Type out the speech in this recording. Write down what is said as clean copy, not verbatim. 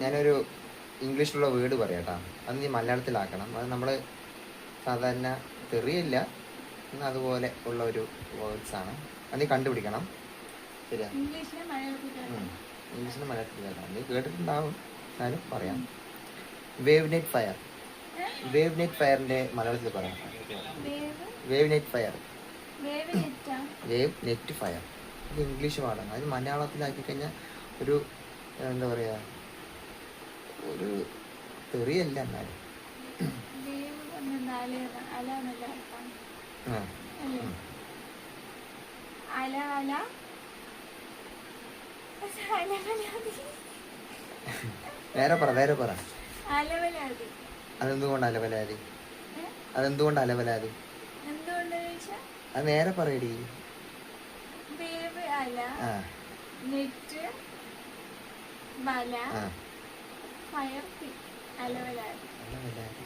ഞാനൊരു ഇംഗ്ലീഷിലുള്ള വേർഡ് പറയാം കേട്ടോ. അത് നീ മലയാളത്തിലാക്കണം. അത് നമ്മൾ സാധാരണ തെറിയില്ല, അതുപോലെ ഉള്ള ഒരു വേർഡ്സാണ്. അത് നീ കണ്ടുപിടിക്കണം. ശരിയാ? ഇംഗ്ലീഷിന് മലയാളത്തിൽ കേൾക്കണം. നീ കേട്ടിട്ടുണ്ടാവും, എന്നാലും പറയാം. Wave net fire. Wave net ഫയറിന്റെ മലയാളത്തിൽ പറയാം. Wave net fire. Wave net fire. ഇത് ഇംഗ്ലീഷ് പാടാണ്. അത് മലയാളത്തിലാക്കി കഴിഞ്ഞാൽ ഒരു എന്താ പറയാ, ഒരു തെറിയല്ല എന്നാലും. വേറെ പറ. അതെന്തുകൊണ്ട് അലവലാതി? അത് നേരെ പറയടി. ഫയർ അലവലാതി.